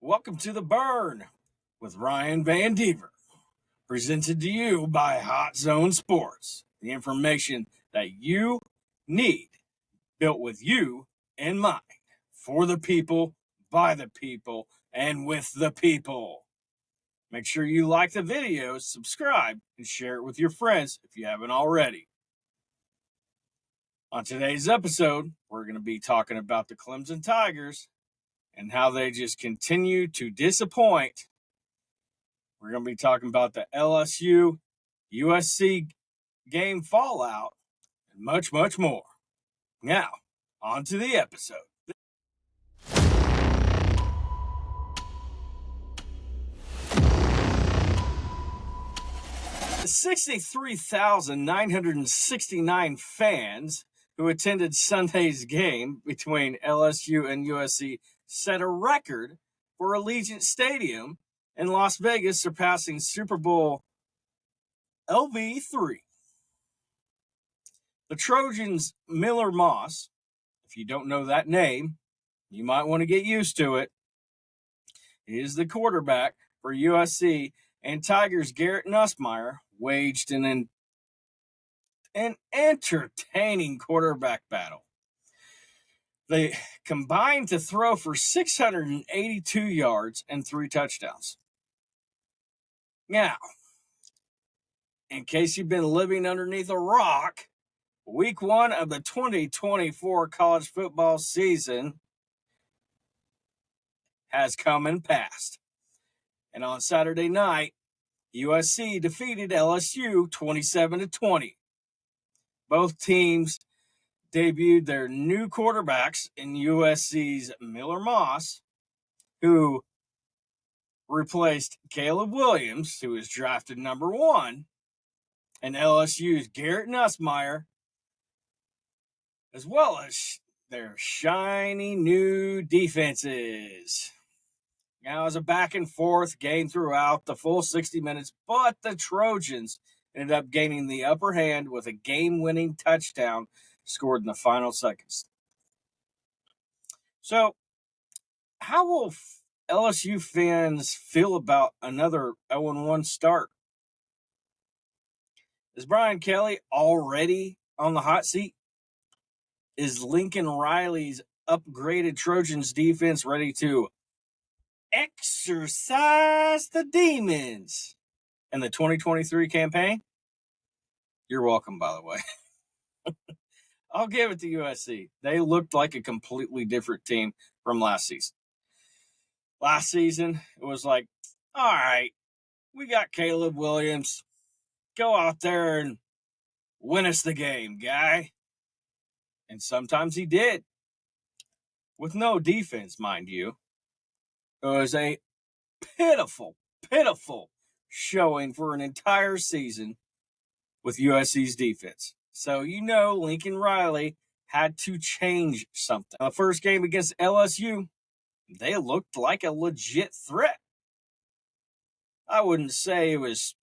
Welcome to The Burn with Ryan Van Deaver, presented to you by Hot Zone Sports. The information that you need, built with you in mind, for the people, by the people, and with the people. Make sure you like the video, subscribe, and share it with your friends if you haven't already. On today's episode, we're going to be talking about the Clemson Tigers and how they just continue to disappoint. We're going to be talking about the LSU USC game fallout and much, much more. Now, on to the episode. The 63,969 fans who attended Sunday's game between LSU and USC set a record for Allegiant Stadium in Las Vegas, surpassing Super Bowl LV3. The Trojans' Miller Moss, if you don't know that name, you might want to get used to it. He is the quarterback for USC, and Tigers' Garrett Nussmeier waged an entertaining quarterback battle. They combined to throw for 682 yards and 3 touchdowns. Now, in case you've been living underneath a rock, week 1 of the 2024 college football season has come and passed. And on Saturday night, USC defeated LSU 27-20. Both teams debuted their new quarterbacks in USC's Miller Moss, who replaced Caleb Williams, who was drafted number 1, and LSU's Garrett Nussmeier, as well as their shiny new defenses. Now, it was a back and forth game throughout the full 60 minutes, but the Trojans ended up gaining the upper hand with a game-winning touchdown scored in the final seconds. So, how will LSU fans feel about another 0-1 start? Is Brian Kelly already on the hot seat? Is Lincoln Riley's upgraded Trojans defense ready to exercise the demons in the 2023 campaign? You're welcome, by the way. I'll give it to USC. They looked like a completely different team from last season. Last season, it was like, all right, we got Caleb Williams. Go out there and win us the game, guy. And sometimes he did. With no defense, mind you. It was a pitiful showing for an entire season with USC's defense. So, Lincoln Riley had to change something. The first game against LSU, they looked like a legit threat. I wouldn't say it was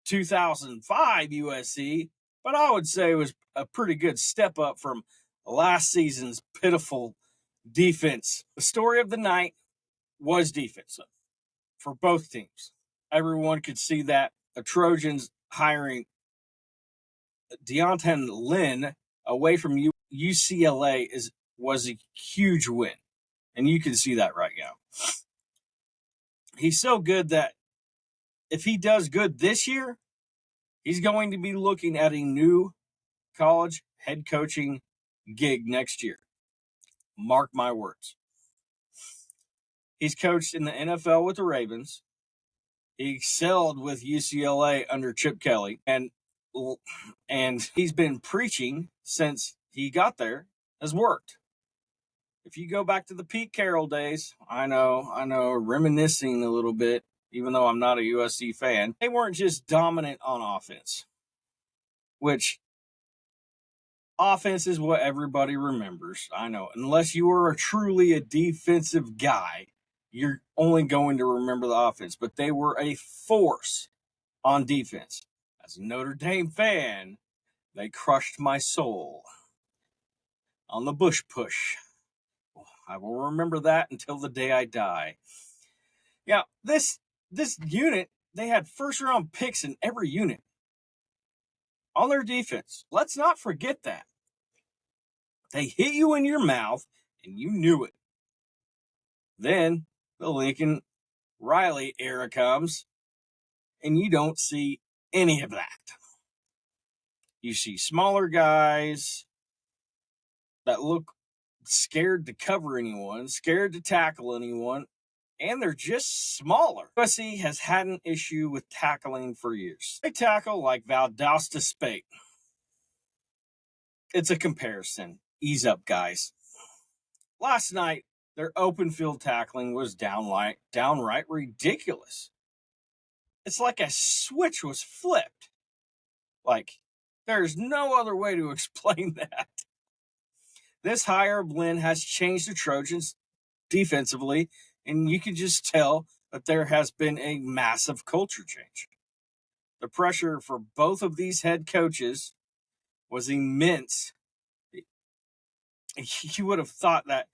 2005 USC, but I would say it was a pretty good step up from last season's pitiful defense. The story of the night was defensive for both teams. Everyone could see that. The Trojans hiring Lynn away from UCLA was a huge win, and you can see that right now. He's so good that if he does good this year, he's going to be looking at a new college head coaching gig next year. Mark my words. He's coached in the NFL with the Ravens. He excelled with UCLA under Chip Kelly, and he's been preaching since he got there has worked. If you go back to the Pete Carroll days, I know, reminiscing a little bit, even though I'm not a USC fan, they weren't just dominant on offense, which offense is what everybody remembers. I know, unless you are truly a defensive guy, you're only going to remember the offense, but they were a force on defense. As a Notre Dame fan, they crushed my soul on the Bush push. I will remember that until the day I die. Yeah, this unit, they had first-round picks in every unit on their defense. Let's not forget that. They hit you in your mouth, and you knew it. Then the Lincoln Riley era comes, and you don't see any of that. You see smaller guys that look scared to cover anyone, scared to tackle anyone, and they're just smaller. USC has had an issue with tackling for years. They tackle like Valdosta Spate. It's a comparison. Ease up, guys. Last night, their open field tackling was downright ridiculous. It's like a switch was flipped. Like, there's no other way to explain that. This hire of Lynn has changed the Trojans defensively, and you can just tell that there has been a massive culture change. The pressure for both of these head coaches was immense. You would have thought that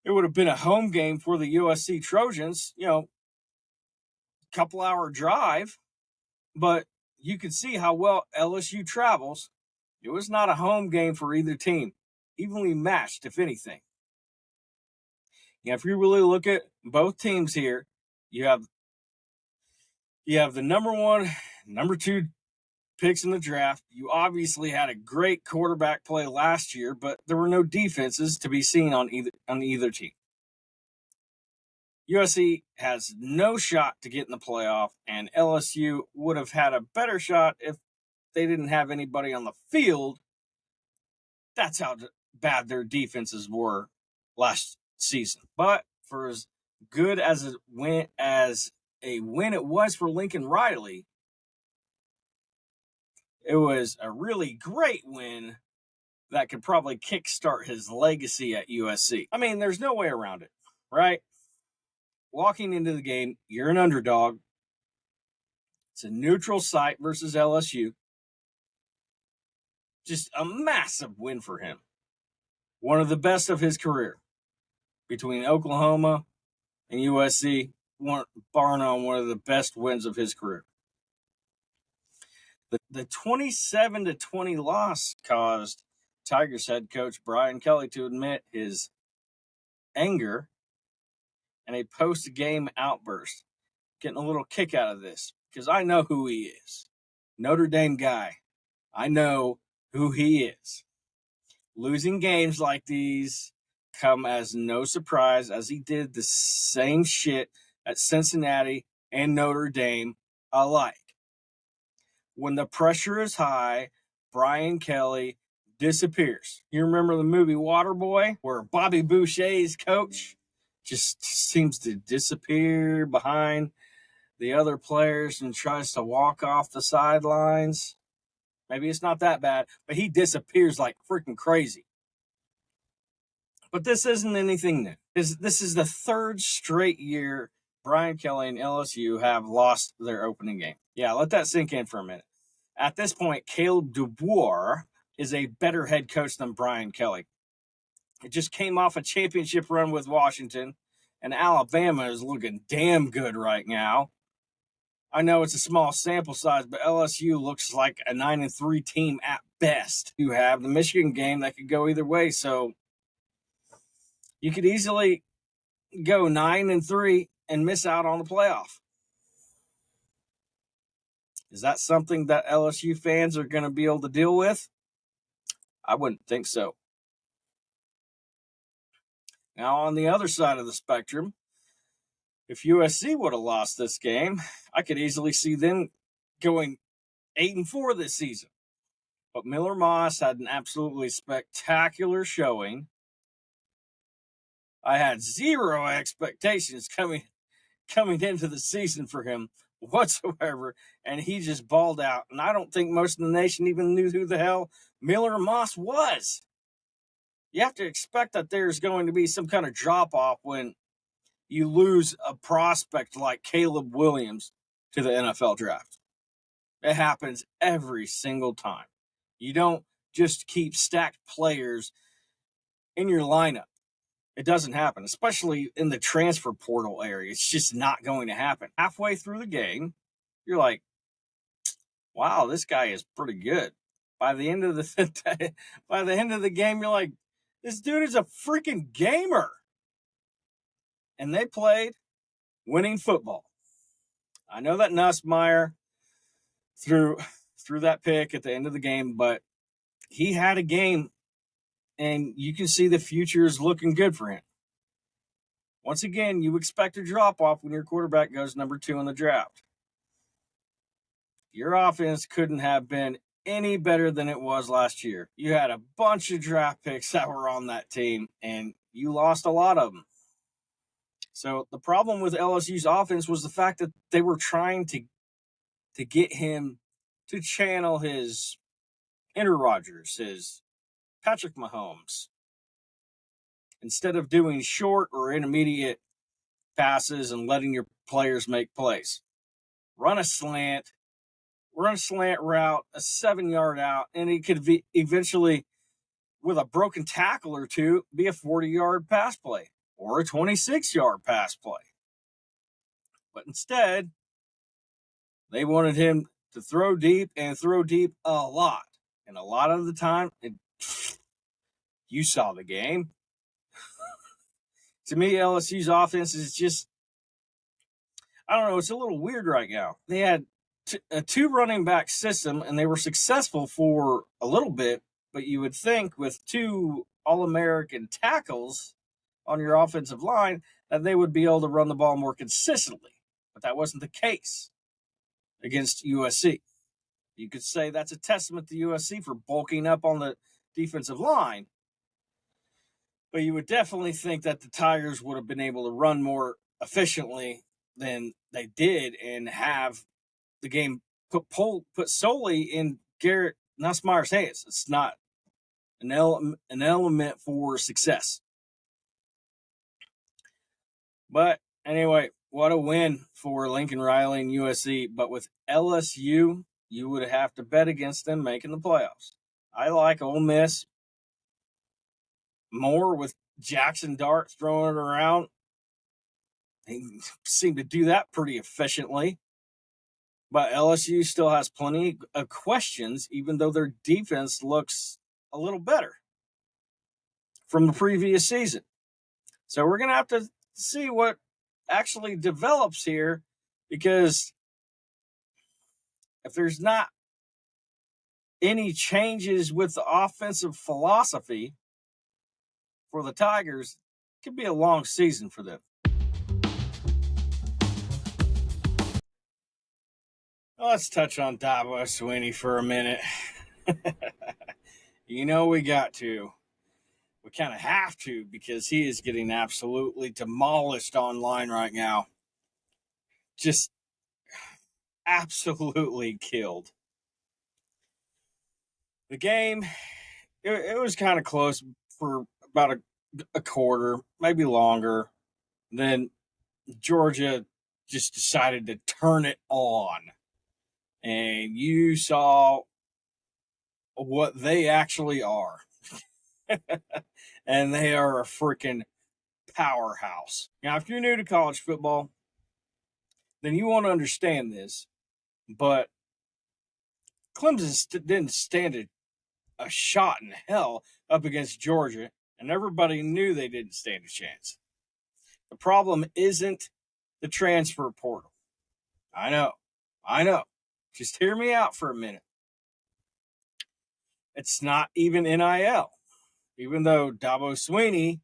it would have been a home game for the USC Trojans, couple-hour drive, but you could see how well LSU travels. It was not a home game for either team, evenly matched, if anything. If you really look at both teams here, you have the number 1, number 2 picks in the draft. You obviously had a great quarterback play last year, but there were no defenses to be seen on either team. USC has no shot to get in the playoff, and LSU would have had a better shot if they didn't have anybody on the field. That's how bad their defenses were last season. But for as good as a win it was for Lincoln Riley, it was a really great win that could probably kickstart his legacy at USC. I mean, there's no way around it, right? Walking into the game, you're an underdog. It's a neutral site versus LSU. Just a massive win for him. One of the best of his career. Between Oklahoma and USC, bar none, one of the best wins of his career. The 27-20 loss caused Tigers head coach Brian Kelly to admit his anger and a post-game outburst. Getting a little kick out of this because I know who he is. Notre Dame guy. I know who he is. Losing games like these come as no surprise, as he did the same shit at Cincinnati and Notre Dame alike. When the pressure is high, Brian Kelly disappears. You remember the movie Waterboy, where Bobby Boucher's coach just seems to disappear behind the other players and tries to walk off the sidelines? Maybe it's not that bad, but he disappears like freaking crazy. But this isn't anything new. This is the third straight year Brian Kelly and LSU have lost their opening game. Yeah, let that sink in for a minute. At this point, Caleb DeBoer is a better head coach than Brian Kelly. It just came off a championship run with Washington, and Alabama is looking damn good right now. I know it's a small sample size, but LSU looks like a 9-3 team at best. You have the Michigan game that could go either way, so you could easily go 9-3 and miss out on the playoff. Is that something that LSU fans are going to be able to deal with? I wouldn't think so. Now, on the other side of the spectrum, if USC would have lost this game, I could easily see them going 8-4 this season. But Miller Moss had an absolutely spectacular showing. I had zero expectations coming into the season for him whatsoever, and he just balled out. And I don't think most of the nation even knew who the hell Miller Moss was. You have to expect that there's going to be some kind of drop-off when you lose a prospect like Caleb Williams to the NFL draft. It happens every single time. You don't just keep stacked players in your lineup. It doesn't happen, especially in the transfer portal area. It's just not going to happen. Halfway through the game, you're like, wow, this guy is pretty good. By the end of the game, you're like, this dude is a freaking gamer. And they played winning football. I know that Nussmeier threw that pick at the end of the game, but he had a game, and you can see the future is looking good for him. Once again, you expect a drop-off when your quarterback goes number 2 in the draft. Your offense couldn't have been any better than it was last year. You had a bunch of draft picks that were on that team, and you lost a lot of them. So the problem with LSU's offense was the fact that they were trying to get him to channel his Aaron Rodgers, his Patrick Mahomes, instead of doing short or intermediate passes and letting your players make plays. Run a slant route, a 7-yard out, and it could be eventually, with a broken tackle or two, be a 40-yard pass play or a 26-yard pass play. But instead, they wanted him to throw deep and throw deep a lot. And a lot of the time, you saw the game. To me, LSU's offense is just, I don't know, it's a little weird right now. They had a 2 running back system, and they were successful for a little bit, but you would think with 2 All-American tackles on your offensive line that they would be able to run the ball more consistently. But that wasn't the case against USC. You could say that's a testament to USC for bulking up on the defensive line. But you would definitely think that the Tigers would have been able to run more efficiently than they did and have the game put solely in Garrett Nussmeier's hands. It's not an element for success. But anyway, what a win for Lincoln Riley and USC. But with LSU, you would have to bet against them making the playoffs. I like Ole Miss more with Jackson Dart throwing it around. They seem to do that pretty efficiently. But LSU still has plenty of questions, even though their defense looks a little better from the previous season. So we're going to have to see what actually develops here, because if there's not any changes with the offensive philosophy for the Tigers, it could be a long season for them. Let's touch on Dabo Swinney for a minute. You know we got to. We kind of have to, because he is getting absolutely demolished online right now. Just absolutely killed. The game, it was kind of close for about a quarter, maybe longer. Then Georgia just decided to turn it on. And you saw what they actually are. And they are a freaking powerhouse. Now, if you're new to college football, then you want to understand this. But Clemson didn't stand a shot in hell up against Georgia, and everybody knew they didn't stand a chance. The problem isn't the transfer portal. I know. Just hear me out for a minute. It's not even NIL, even though Dabo Swinney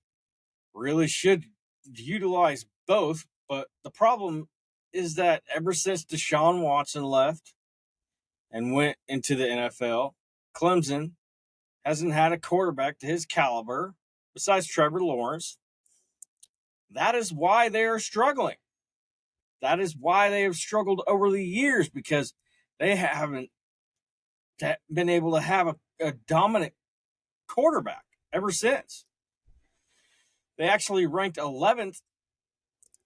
really should utilize both. But the problem is that ever since Deshaun Watson left and went into the NFL, Clemson hasn't had a quarterback to his caliber besides Trevor Lawrence. That is why they are struggling. That is why they have struggled over the years, because they haven't been able to have a dominant quarterback ever since. They actually ranked 11th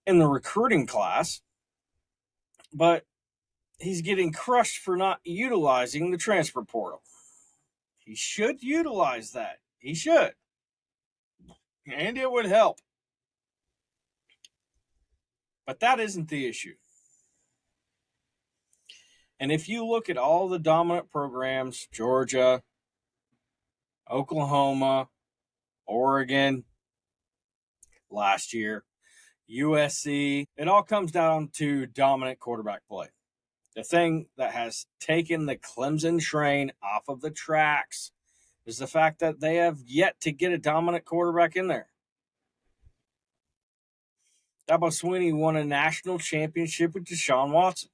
in the recruiting class, but he's getting crushed for not utilizing the transfer portal. He should utilize that. He should. And it would help. But that isn't the issue. And if you look at all the dominant programs, Georgia, Oklahoma, Oregon, last year, USC, it all comes down to dominant quarterback play. The thing that has taken the Clemson train off of the tracks is the fact that they have yet to get a dominant quarterback in there. Dabo Swinney won a national championship with Deshaun Watson.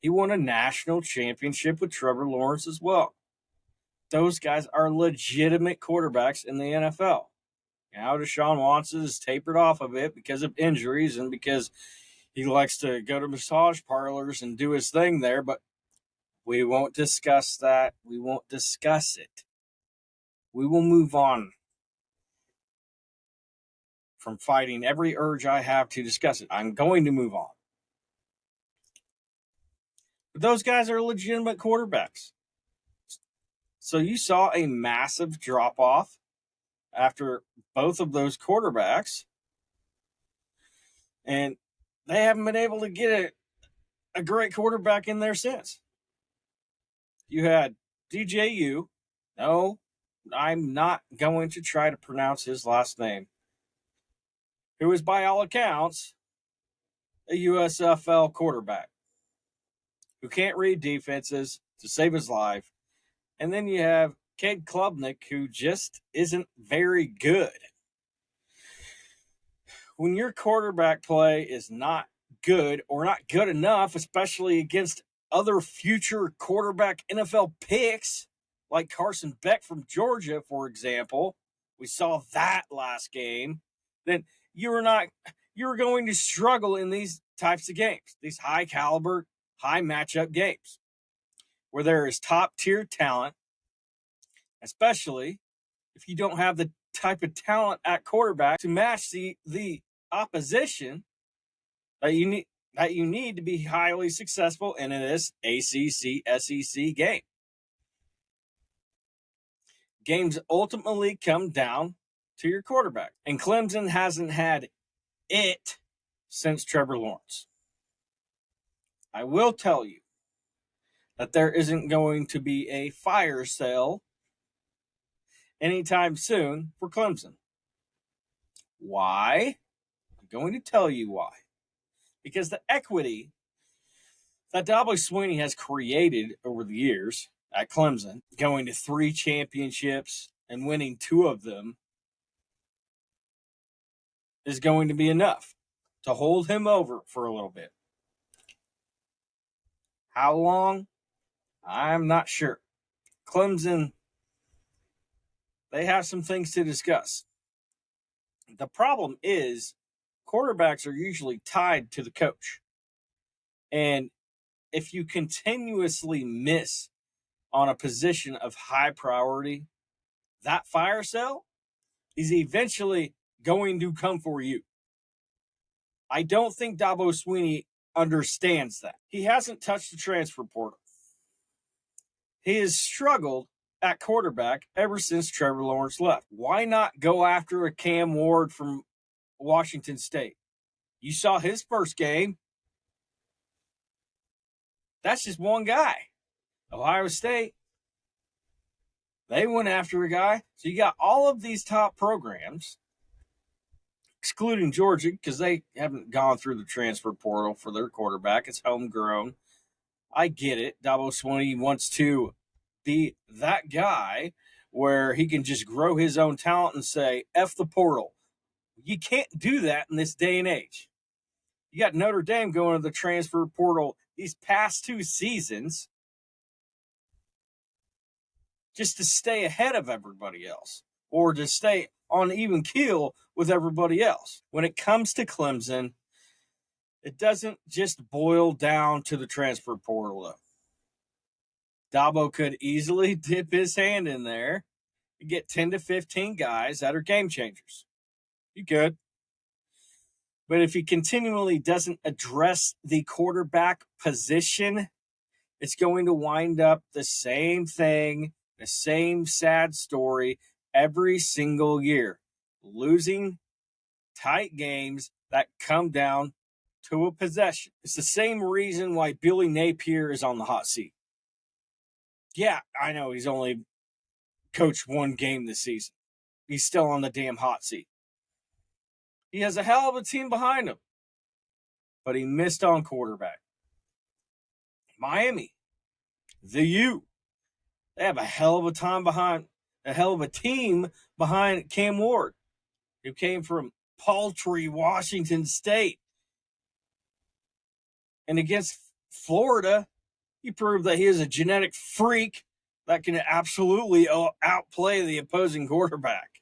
He won a national championship with Trevor Lawrence as well. Those guys are legitimate quarterbacks in the NFL. Now Deshaun Watson is tapered off a bit because of injuries and because he likes to go to massage parlors and do his thing there, but we won't discuss that. We won't discuss it. We will move on from fighting every urge I have to discuss it. I'm going to move on. But those guys are legitimate quarterbacks. So you saw a massive drop-off after both of those quarterbacks, and they haven't been able to get a great quarterback in there since. You had DJU. No, I'm not going to try to pronounce his last name. Who is, by all accounts, a USFL quarterback who can't read defenses to save his life. And then you have Cade Klubnik, who just isn't very good. When your quarterback play is not good or not good enough, especially against other future quarterback NFL picks, like Carson Beck from Georgia, for example, we saw that last game, then you're going to struggle in these types of games, these high caliber, high matchup games, where there is top tier talent, especially if you don't have the type of talent at quarterback to match the opposition that you need to be highly successful in this ACC SEC game. Games ultimately come down to your quarterback. And Clemson hasn't had it since Trevor Lawrence. I will tell you that there isn't going to be a fire sale anytime soon for Clemson. Why? I'm going to tell you why. Because the equity that Dabo Swinney has created over the years at Clemson, going to 3 championships and winning 2 of them, is going to be enough to hold him over for a little bit. How long? I'm not sure. Clemson, they have some things to discuss. The problem is quarterbacks are usually tied to the coach. And if you continuously miss on a position of high priority, that fire sale is eventually going to come for you. I don't think Dabo Swinney understands that. He hasn't touched the transfer portal. He has struggled at quarterback ever since Trevor Lawrence left. Why not go after a Cam Ward from Washington State? You saw his first game. That's just one guy. Ohio State, they went after a guy. So you got all of these top programs, excluding Georgia, because they haven't gone through the transfer portal for their quarterback. It's homegrown. I get it. Dabo Swinney wants to be that guy where he can just grow his own talent and say, F the portal. You can't do that in this day and age. You got Notre Dame going to the transfer portal these past 2 seasons just to stay ahead of everybody else or to stay on even keel with everybody else. When it comes to Clemson, it doesn't just boil down to the transfer portal, though. Dabo could easily dip his hand in there and get 10 to 15 guys that are game changers. You could. But if he continually doesn't address the quarterback position, it's going to wind up the same thing, the same sad story every single year. losing tight games that come down to a possession. It's the same reason why Billy Napier is on the hot seat. Yeah, I know he's only coached one game this season. He's still on the damn hot seat. He has a hell of a team behind him, but he missed on quarterback. Miami, the U, they have a hell of a team behind Cam Ward, who came from paltry Washington State. And against Florida, he proved that he is a genetic freak that can absolutely outplay the opposing quarterback.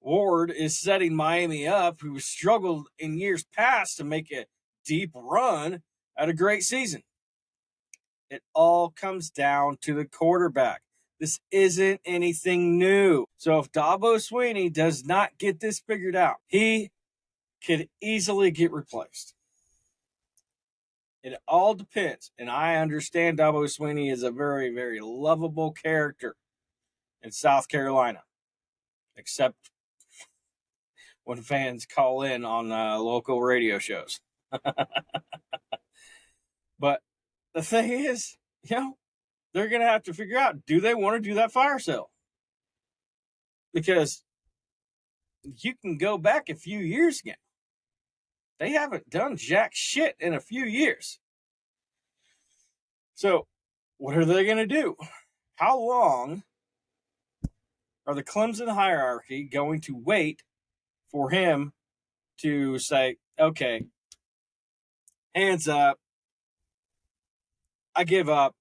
Ward is setting Miami up, who struggled in years past to make a deep run at a great season. It all comes down to the quarterback. This isn't anything new. So if Dabo Swinney does not get this figured out, he could easily get replaced. It all depends. And I understand Dabo Swinney is a very, very lovable character in South Carolina, except when fans call in on local radio shows. But the thing is, they're going to have to figure out, do they want to do that fire sale? Because you can go back a few years ago. They haven't done jack shit in a few years. So what are they going to do? How long are the Clemson hierarchy going to wait for him to say, okay, hands up, I give up,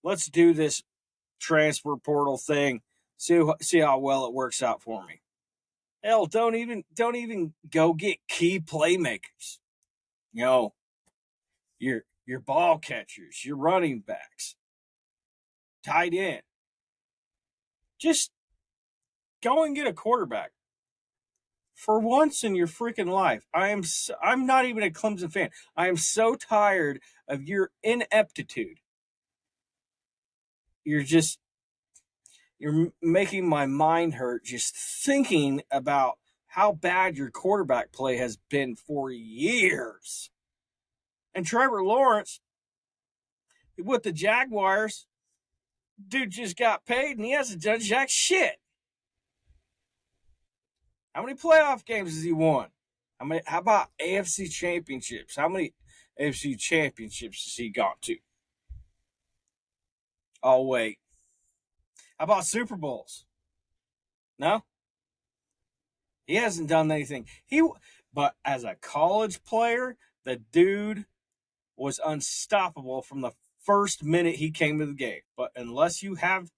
let's do this transfer portal thing, see how well it works out for me. Hell, don't even go get key playmakers. Your ball catchers, your running backs, tight end. Just go and get a quarterback. For once in your freaking life, I'm not even a Clemson fan. I am so tired of your ineptitude. You're making my mind hurt just thinking about how bad your quarterback play has been for years. And Trevor Lawrence, with the Jaguars, dude just got paid and he hasn't done jack shit. How many playoff games has he won? How about AFC championships? How many AFC championships has he gone to? Oh, wait. How about Super Bowls? No? He hasn't done anything. But as a college player, the dude was unstoppable from the first minute he came to the game. But unless you have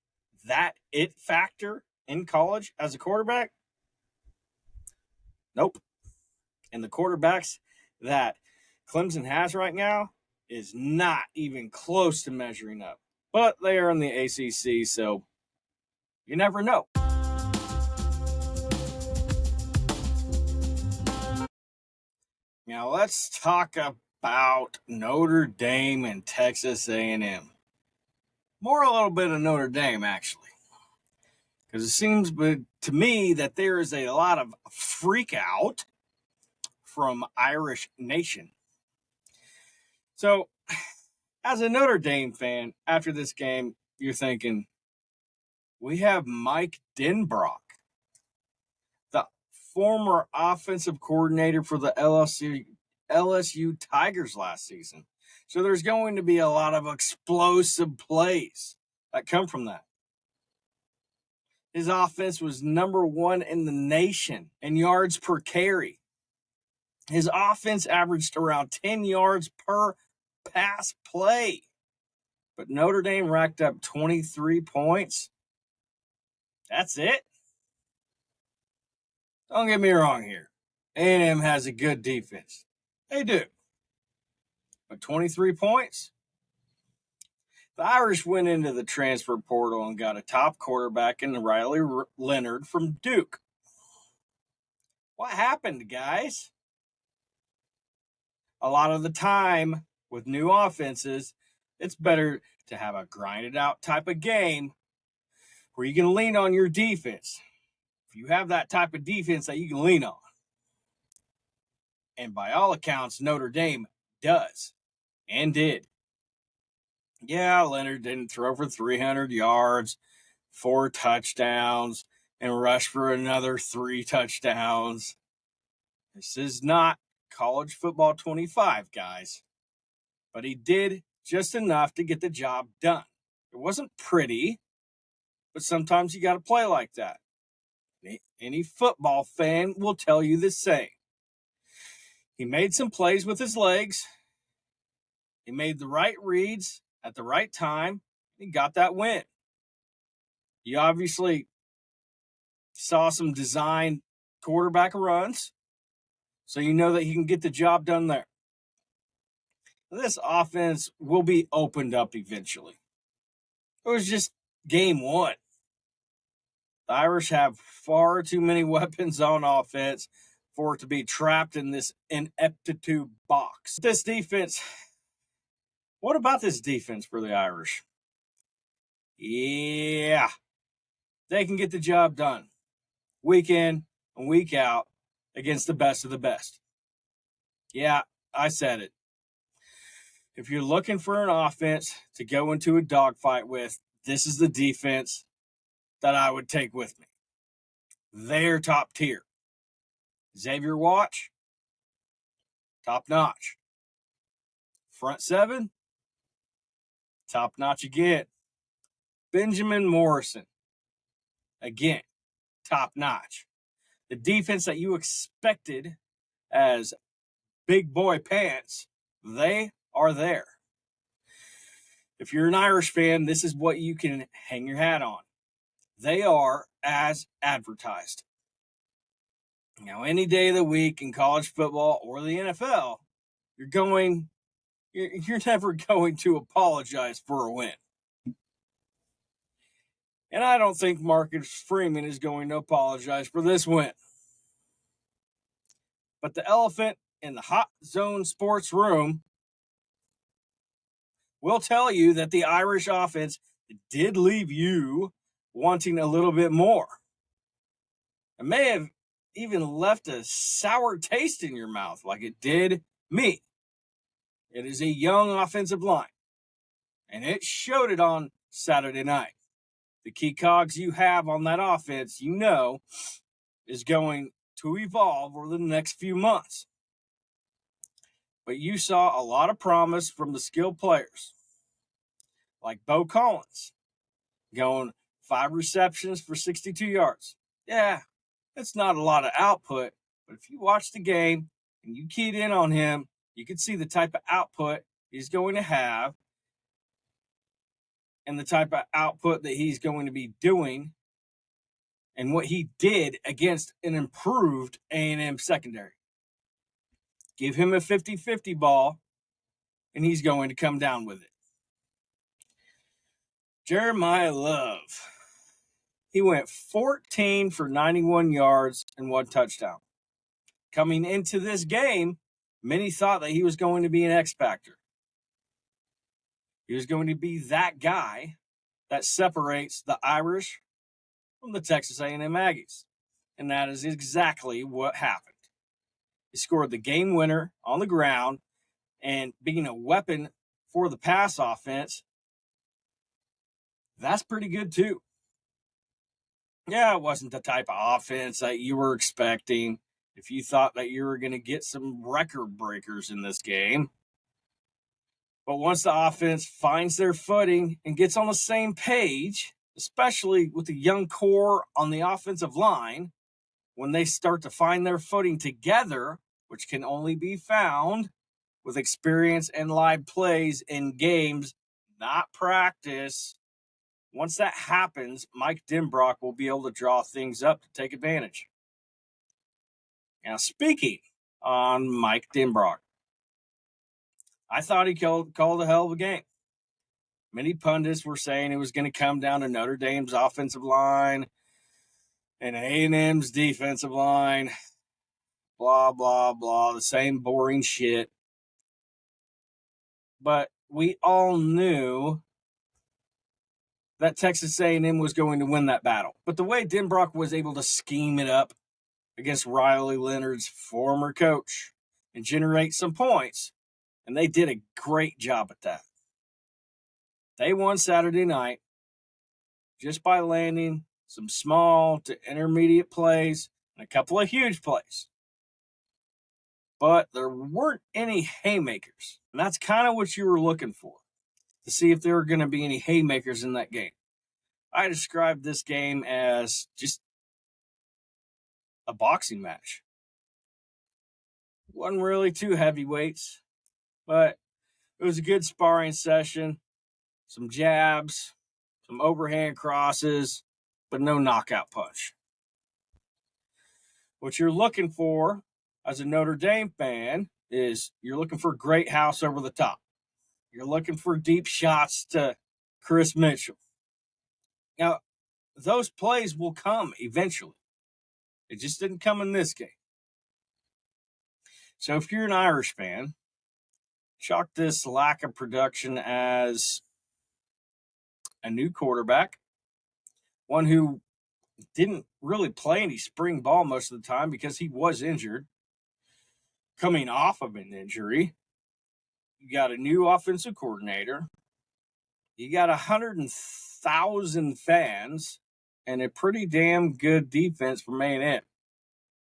that it factor in college as a quarterback, nope. And the quarterbacks that Clemson has right now is not even close to measuring up. But they are in the ACC, so you never know. Now let's talk about Notre Dame and Texas A&M. More a little bit of Notre Dame, actually. Because it seems to me that there is a lot of freak out from Irish Nation. So, as a Notre Dame fan, after this game, you're thinking, we have Mike Denbrock, the former offensive coordinator for the LSU Tigers last season. So there's going to be a lot of explosive plays that come from that. His offense was number 1 in the nation in yards per carry. His offense averaged around 10 yards per pass play. But Notre Dame racked up 23 points. That's it. Don't get me wrong here. A&M has a good defense. They do. But 23 points? The Irish went into the transfer portal and got a top quarterback in Riley Leonard from Duke. What happened, guys? A lot of the time with new offenses, it's better to have a grinded out type of game where you can lean on your defense. if you have that type of defense that you can lean on, and by all accounts, Notre Dame does and did. Yeah, Leonard didn't throw for 300 yards, 4 touchdowns, and rush for another 3 touchdowns. This is not college football 25, guys. But he did just enough to get the job done. It wasn't pretty, but sometimes you got to play like that. Any football fan will tell you the same. He made some plays with his legs. He made the right reads at the right time. He got that win. You obviously saw some designed quarterback runs, so you know that he can get the job done there. This offense will be opened up eventually. It was just game 1. The Irish have far too many weapons on offense for it to be trapped in this ineptitude box. This defense, what about this defense for the Irish? Yeah, they can get the job done week in and week out against the best of the best. Yeah, I said it. If you're looking for an offense to go into a dogfight with, this is the defense that I would take with me. They're top tier. Xavier Watch, top notch. Front 7, top notch again. Benjamin Morrison, again, top notch. The defense that you expected as big boy pants, they are there. If you're an Irish fan, this is what you can hang your hat on. They are as advertised. Now, any day of the week in college football or the NFL, you're never going to apologize for a win. And I don't think Marcus Freeman is going to apologize for this win. But the elephant in the Hot Zone Sports room will tell you that the Irish offense did leave you wanting a little bit more. It may have even left a sour taste in your mouth like it did me. It is a young offensive line, and it showed it on Saturday night. The key cogs you have on that offense, you know, is going to evolve over the next few months. But you saw a lot of promise from the skilled players, like Bo Collins, going 5 receptions for 62 yards. Yeah, it's not a lot of output, but if you watch the game and you keyed in on him, you could see the type of output he's going to have and the type of output that he's going to be doing and what he did against an improved A&M secondary. Give him a 50-50 ball, and he's going to come down with it. Jeremiah Love. He went 14 for 91 yards and 1 touchdown. Coming into this game, many thought that he was going to be an X factor. He was going to be that guy that separates the Irish from the Texas A&M Aggies. And that is exactly what happened. He scored the game winner on the ground, and being a weapon for the pass offense, that's pretty good too. Yeah, it wasn't the type of offense that you were expecting if you thought that you were going to get some record breakers in this game. But once the offense finds their footing and gets on the same page, especially with the young core on the offensive line, when they start to find their footing together, which can only be found with experience and live plays in games, not practice. Once that happens, Mike Denbrock will be able to draw things up to take advantage. Now, speaking on Mike Denbrock, I thought he called a hell of a game. Many pundits were saying it was going to come down to Notre Dame's offensive line and A&M's defensive line. Blah, blah, blah. The same boring shit. But we all knew that Texas A&M was going to win that battle. But the way Denbrock was able to scheme it up against Riley Leonard's former coach and generate some points, and they did a great job at that. They won Saturday night just by landing some small to intermediate plays and a couple of huge plays. But there weren't any haymakers, and that's kind of what you were looking for, to see if there were going to be any haymakers in that game. I described this game as just a boxing match. Wasn't really two heavyweights, but it was a good sparring session. Some jabs, some overhand crosses, but no knockout punch. What you're looking for as a Notre Dame fan is you're looking for great house over the top. You're looking for deep shots to Chris Mitchell. Now, those plays will come eventually. It just didn't come in this game. So if you're an Irish fan, chalk this lack of production as a new quarterback, one who didn't really play any spring ball most of the time because he was injured, coming off of an injury. You got a new offensive coordinator. You got 100,000 fans and a pretty damn good defense from A&M,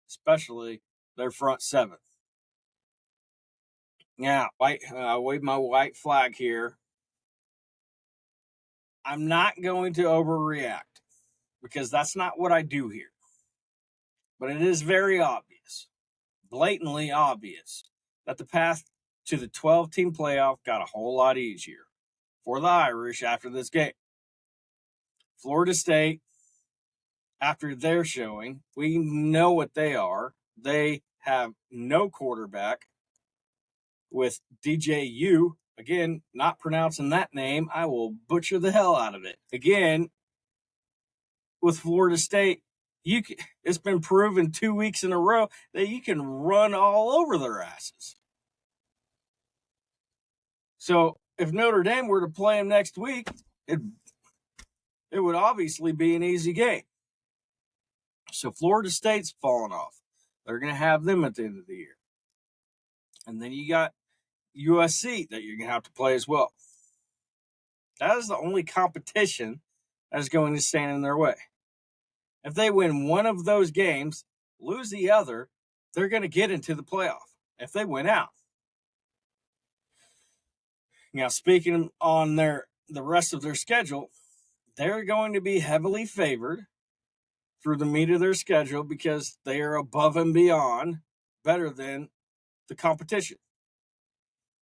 especially their front seven. Now, wave my white flag here. I'm not going to overreact because that's not what I do here. But it is very obvious, blatantly obvious, that the path to the 12-team playoff got a whole lot easier for the Irish after this game. Florida State, after their showing, we know what they are. They have no quarterback with DJU. Again, not pronouncing that name. I will butcher the hell out of it. Again, with Florida State, it's been proven 2 weeks in a row that you can run all over their asses. So if Notre Dame were to play them next week, it would obviously be an easy game. So Florida State's falling off. They're going to have them at the end of the year. And then you got USC that you're going to have to play as well. That is the only competition that is going to stand in their way. If they win one of those games, lose the other, they're going to get into the playoff if they win out. Now, speaking on the rest of their schedule, they're going to be heavily favored through the meat of their schedule because they are above and beyond better than the competition.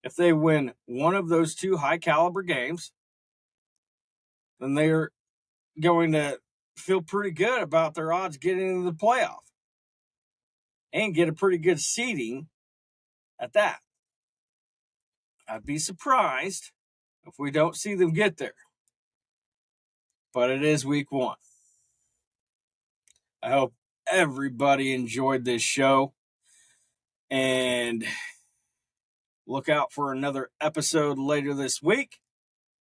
If they win one of those two high-caliber games, then they're going to feel pretty good about their odds getting into the playoff and get a pretty good seeding at that. I'd be surprised if we don't see them get there. But it is week 1. I hope everybody enjoyed this show. And look out for another episode later this week.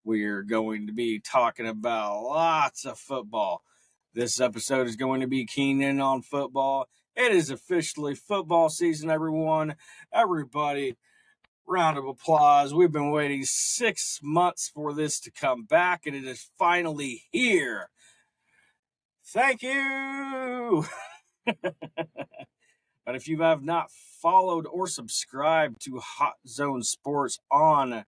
We're going to be talking about lots of football. This episode is going to be keying in on football. It is officially football season, everyone. Everybody, round of applause. We've been waiting 6 months for this to come back, and it is finally here. Thank you. But if you have not followed or subscribed to Hot Zone Sports on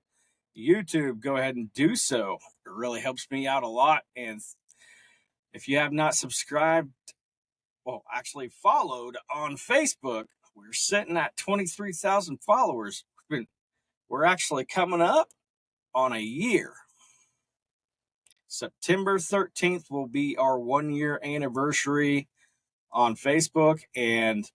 YouTube, go ahead and do so. It really helps me out a lot. And if you have not subscribed, actually followed on Facebook, we're sitting at 23,000 followers. We're actually coming up on a year. September 13th will be our 1-year anniversary on Facebook, and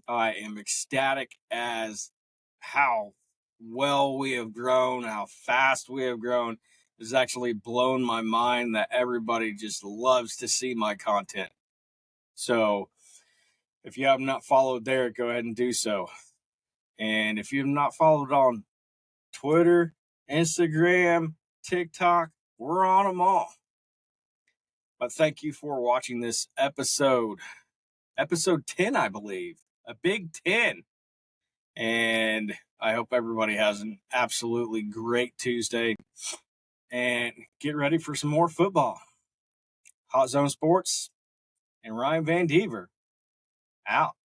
I am ecstatic as how well we have grown, how fast we have grown. It's actually blown my mind that everybody just loves to see my content. So if you have not followed there, go ahead and do so. And if you have not followed on Twitter, Instagram, TikTok, We're on them all. But thank you for watching this episode. Episode 10, I believe. A big 10. And I hope everybody has an absolutely great Tuesday. And get ready for some more football. Hot Zone Sports and Ryan Van Dever out.